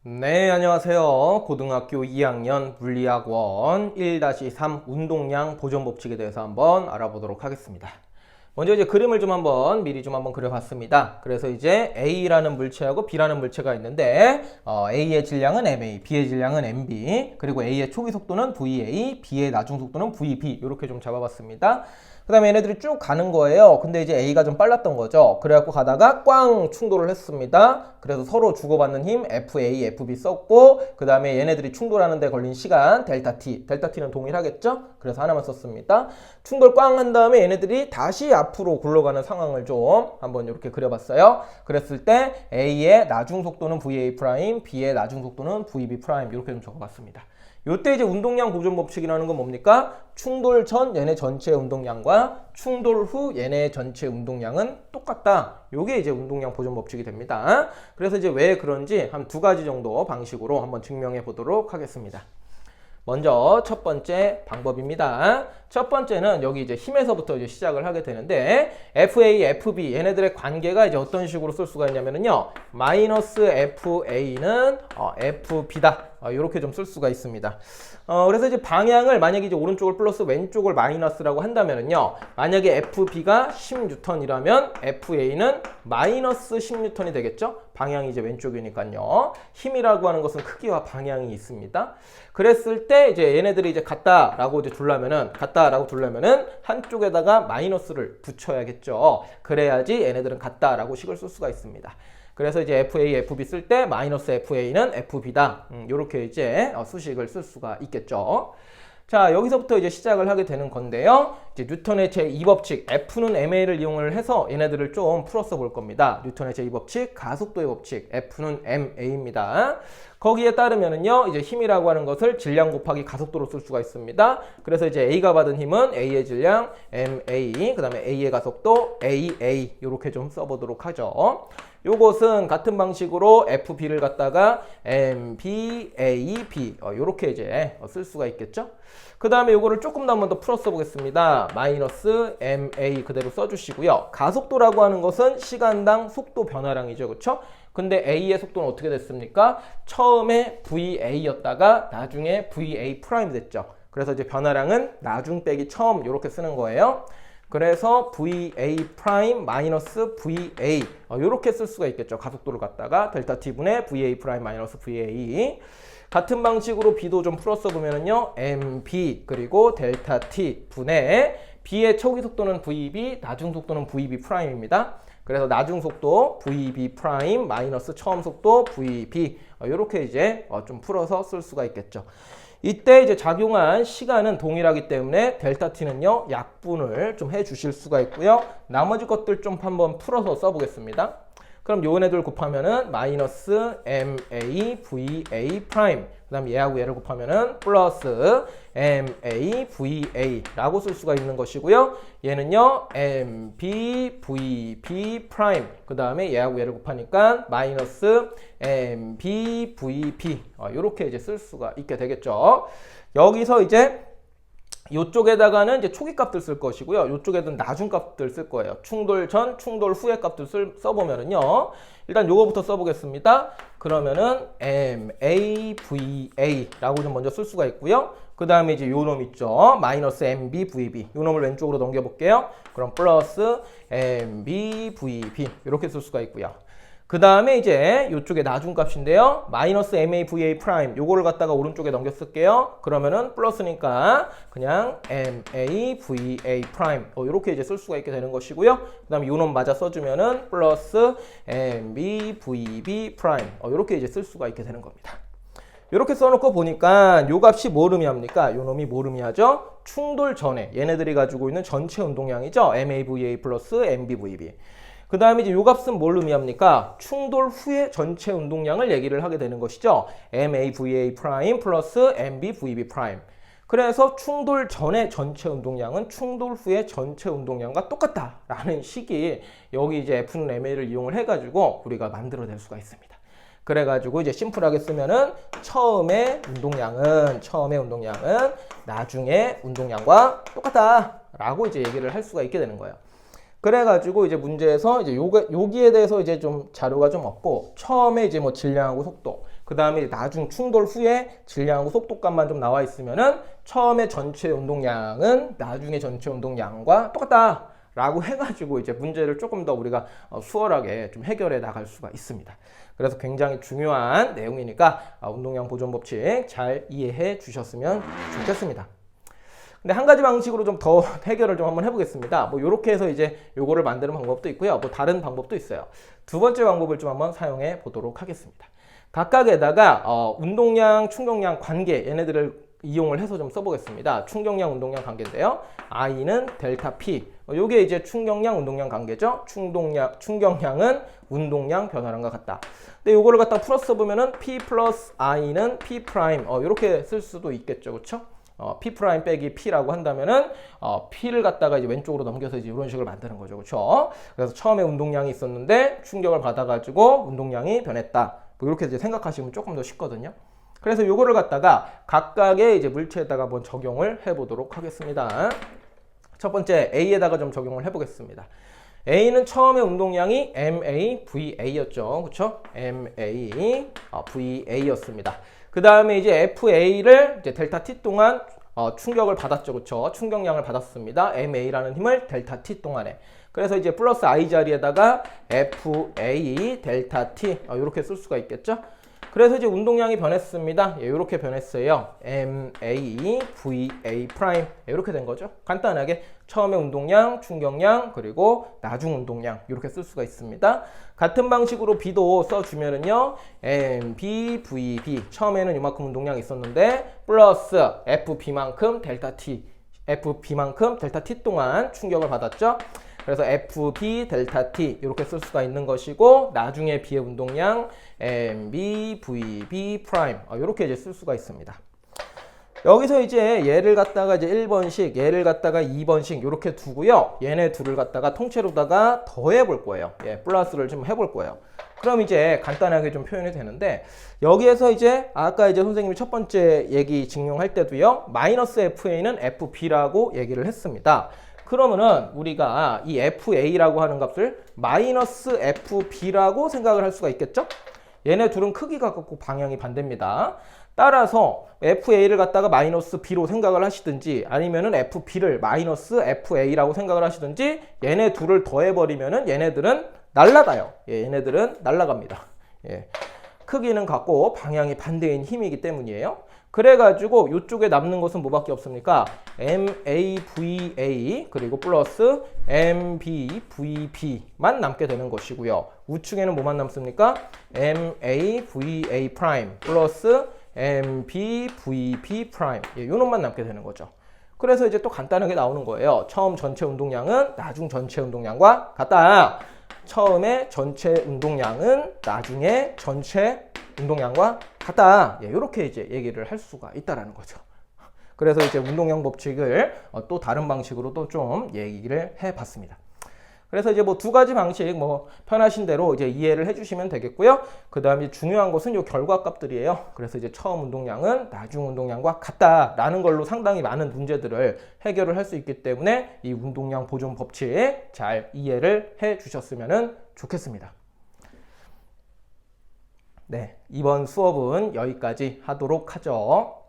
네, 안녕하세요. 고등학교 2학년 물리학원 1-3 운동량 보존 법칙에 대해서 한번 알아보도록 하겠습니다. 먼저 이제 그림을 좀 한번 미리 좀 한번 그려봤습니다. 그래서 이제 A라는 물체하고 B라는 물체가 있는데 A의 질량은 MA, B의 질량은 MB, 그리고 A의 초기 속도는 VA, B의 나중 속도는 VB 이렇게 좀 잡아봤습니다. 그 다음에 얘네들이 쭉 가는 거예요. 근데 이제 A가 좀 빨랐던 거죠. 그래갖고 가다가 꽝 충돌을 했습니다. 그래서 서로 주고받는 힘 FA, FB 썼고 그 다음에 얘네들이 충돌하는 데 걸린 시간 델타 T, 델타 T는 동일하겠죠? 그래서 하나만 썼습니다. 충돌 꽝 한 다음에 얘네들이 다시 앞으로 굴러가는 상황을 좀 한번 이렇게 그려봤어요. 그랬을 때 A의 나중 속도는 VA 프라임, B의 나중 속도는 VB 프라임 이렇게 좀 적어봤습니다. 요때 이제 운동량 보존 법칙이라는 건 뭡니까? 충돌 전 얘네 전체 운동량과 충돌 후 얘네 전체 운동량은 똑같다. 요게 이제 운동량 보존 법칙이 됩니다. 그래서 이제 왜 그런지 한 두 가지 정도 방식으로 한번 증명해 보도록 하겠습니다. 먼저 첫 번째 방법입니다. 첫 번째는 여기 이제 힘에서부터 이제 시작을 하게 되는데 FA, FB 얘네들의 관계가 이제 어떤 식으로 쓸 수가 있냐면요. 마이너스 FA는 FB다. 이렇게 좀 쓸 수가 있습니다. 그래서 이제 방향을 만약에 이제 오른쪽을 플러스 왼쪽을 마이너스라고 한다면요. 만약에 FB가 10N이라면 FA는 마이너스 10N이 되겠죠? 방향이 이제 왼쪽이니까요. 힘이라고 하는 것은 크기와 방향이 있습니다. 그랬을 때 이제 얘네들이 이제 같다라고 이제 둘라면은 한쪽에다가 마이너스를 붙여야겠죠. 그래야지 얘네들은 같다라고 식을 쓸 수가 있습니다. 그래서 이제 FA, FB 쓸 때 마이너스 FA는 FB다. 요렇게 이제 수식을 쓸 수가 있겠죠. 자, 여기서부터 이제 시작을 하게 되는 건데요. 이제 뉴턴의 제2법칙, F는 MA를 이용을 해서 얘네들을 좀 풀어서 볼 겁니다. 뉴턴의 제2법칙, 가속도의 법칙, F는 MA입니다. 거기에 따르면은요, 이제 힘이라고 하는 것을 질량 곱하기 가속도로 쓸 수가 있습니다. 그래서 이제 A가 받은 힘은 A의 질량, MA, 그 다음에 A의 가속도, AA, 이렇게 좀 써보도록 하죠. 요것은 같은 방식으로 FB를 갖다가 MB, AB, 요렇게 이제 쓸 수가 있겠죠. 그 다음에 요거를 조금 더 한번 더 풀어 써보겠습니다. 마이너스 MA 그대로 써주시고요. 가속도라고 하는 것은 시간당 속도 변화량이죠. 그쵸? 근데 A의 속도는 어떻게 됐습니까? 처음에 VA였다가 나중에 VA 프라임 됐죠. 그래서 이제 변화량은 나중 빼기 처음 이렇게 쓰는 거예요. 그래서 VA 프라임 마이너스 VA 이렇게 쓸 수가 있겠죠. 가속도를 갖다가 델타 T분의 VA 프라임 마이너스 VA 같은 방식으로 B도 좀 풀어서 보면은요. MB 그리고 델타 T 분의 B의 초기 속도는 VB, 나중 속도는 VB 프라임입니다. 그래서 나중 속도 VB 프라임 마이너스 처음 속도 VB 이렇게 이제 좀 풀어서 쓸 수가 있겠죠. 이때 이제 작용한 시간은 동일하기 때문에 델타 T는요 약분을 좀 해주실 수가 있고요. 나머지 것들 좀 한번 풀어서 써보겠습니다. 그럼 요네들 곱하면은 마이너스 MA VA 프라임 그 다음 얘하고 얘를 곱하면은 플러스 MA VA 라고 쓸 수가 있는 것이고요. 얘는요 MB VB 프라임 그 다음에 얘하고 얘를 곱하니까 마이너스 MB VB 이렇게 이제 쓸 수가 있게 되겠죠. 여기서 이제 이쪽에다가는 이제 초기 값들 쓸 것이고요. 이쪽에는 나중 값들 쓸 거예요. 충돌 전, 충돌 후의 값들 써보면은요. 일단 요거부터 써보겠습니다. 그러면은 MAVA라고 좀 먼저 쓸 수가 있고요. 그 다음에 이제 요 놈 있죠. 마이너스 MBVB. 요 놈을 왼쪽으로 넘겨볼게요. 그럼 플러스 MBVB. 이렇게 쓸 수가 있고요. 그 다음에 이제 이쪽에 나중값인데요. 마이너스 MAVA 프라임 요거를 갖다가 오른쪽에 넘겨 쓸게요. 그러면은 플러스니까 그냥 MAVA 프라임 이렇게 이제 쓸 수가 있게 되는 것이고요. 그 다음에 요놈 맞아 써주면은 플러스 MBVB 프라임 이렇게 이제 쓸 수가 있게 되는 겁니다. 이렇게 써놓고 보니까 요 값이 뭘 의미합니까? 요 놈이 뭘 의미하죠? 충돌 전에 얘네들이 가지고 있는 전체 운동량이죠. MAVA 플러스 MBVB. 그 다음에 이제 요 값은 뭘 의미합니까? 충돌 후의 전체 운동량을 얘기를 하게 되는 것이죠. MAVA 프라임 플러스 MBVB 프라임. 그래서 충돌 전의 전체 운동량은 충돌 후의 전체 운동량과 똑같다라는 식이 여기 이제 F는 MA를 이용을 해가지고 우리가 만들어낼 수가 있습니다. 그래가지고 이제 심플하게 쓰면은 처음의 운동량은 나중에 운동량과 똑같다라고 이제 얘기를 할 수가 있게 되는 거예요. 그래가지고 이제 문제에서 이제 여기에 대해서 이제 좀 자료가 좀 없고 처음에 이제 뭐 질량하고 속도 그 다음에 나중 충돌 후에 질량하고 속도값만 좀 나와 있으면은 처음에 전체 운동량은 나중에 전체 운동량과 똑같다 라고 해가지고 이제 문제를 조금 더 우리가 수월하게 좀 해결해 나갈 수가 있습니다. 그래서 굉장히 중요한 내용이니까 운동량 보존 법칙 잘 이해해 주셨으면 좋겠습니다. 근데 한 가지 방식으로 좀 더 해결을 좀 한번 해보겠습니다. 뭐 이렇게 해서 이제 요거를 만드는 방법도 있고요. 뭐 다른 방법도 있어요. 두 번째 방법을 좀 한번 사용해 보도록 하겠습니다. 각각에다가 운동량, 충격량 관계 얘네들을 이용을 해서 좀 써보겠습니다. 충격량, 운동량 관계인데요. I는 델타 P. 요게 이제 충격량, 운동량 관계죠. 충격량은 운동량 변화량과 같다. 근데 요거를 갖다 풀어서 보면은 P 플러스 I는 P 프라임. 이렇게 쓸 수도 있겠죠. 그렇죠? P 프라임 빼기 P라고 한다면은 P를 갖다가 이제 왼쪽으로 넘겨서 이제 이런 식으로 만드는 거죠. 그렇죠? 그래서 처음에 운동량이 있었는데 충격을 받아가지고 운동량이 변했다. 뭐 이렇게 이제 생각하시면 조금 더 쉽거든요. 그래서 요거를 갖다가 각각의 이제 물체에다가 한번 적용을 해보도록 하겠습니다. 첫 번째 A에다가 좀 적용을 해보겠습니다. A는 처음에 운동량이 MAVA였죠. 그쵸? MAVA였습니다. 그 다음에 이제 FA를 이제 델타 T 동안 충격을 받았죠. 그쵸? 충격량을 받았습니다. MA라는 힘을 델타 T 동안에. 그래서 이제 플러스 I 자리에다가 FA 델타 T 이렇게 쓸 수가 있겠죠. 그래서 이제 운동량이 변했습니다. 이렇게 변했어요. MAVA 프라임 이렇게 된 거죠. 간단하게 처음에 운동량, 충격량, 그리고 나중 운동량 이렇게 쓸 수가 있습니다. 같은 방식으로 B도 써주면은요. MBVB 처음에는 이만큼 운동량이 있었는데 플러스 FB만큼 델타 T, FB만큼 델타 T 동안 충격을 받았죠. 그래서 FB 델타 T 이렇게 쓸 수가 있는 것이고 나중에 B의 운동량 MBVB 프라임 이렇게 이제 쓸 수가 있습니다. 여기서 이제 얘를 갖다가 이제 1번씩, 얘를 갖다가 2번씩 이렇게 두고요. 얘네 둘을 갖다가 통째로다가 더해 볼 거예요. 예, 플러스를 좀 해볼 거예요. 그럼 이제 간단하게 좀 표현이 되는데 여기에서 이제 아까 이제 선생님이 첫 번째 얘기 증명할 때도요. 마이너스 FA는 FB라고 얘기를 했습니다. 그러면은 우리가 이 FA라고 하는 값을 마이너스 FB라고 생각을 할 수가 있겠죠? 얘네 둘은 크기가 같고 방향이 반대입니다. 따라서 FA를 갖다가 마이너스 B로 생각을 하시든지 아니면은 FB를 마이너스 FA라고 생각을 하시든지 얘네 둘을 더해버리면은 얘네들은 날아가요. 예, 얘네들은 날아갑니다. 예. 크기는 같고 방향이 반대인 힘이기 때문이에요. 그래가지고 이쪽에 남는 것은 뭐밖에 없습니까? MAVA 그리고 플러스 MBVB만 남게 되는 것이고요. 우측에는 뭐만 남습니까? MAVA 프라임 플러스 MBVB 프라임 요 놈만 남게 되는 거죠. 그래서 이제 또 간단하게 나오는 거예요. 처음 전체 운동량은 나중 전체 운동량과 같다. 처음에 전체 운동량은 나중에 전체 운동량과 같다. 예, 이렇게 이제 얘기를 할 수가 있다라는 거죠. 그래서 이제 운동량 법칙을 또 다른 방식으로도 좀 얘기를 해봤습니다. 그래서 이제 뭐 두 가지 방식 뭐 편하신 대로 이제 이해를 해주시면 되겠고요. 그 다음에 중요한 것은 요 결과값들이에요. 그래서 이제 처음 운동량은 나중 운동량과 같다라는 걸로 상당히 많은 문제들을 해결을 할 수 있기 때문에 이 운동량 보존 법칙 잘 이해를 해주셨으면 좋겠습니다. 네, 이번 수업은 여기까지 하도록 하죠.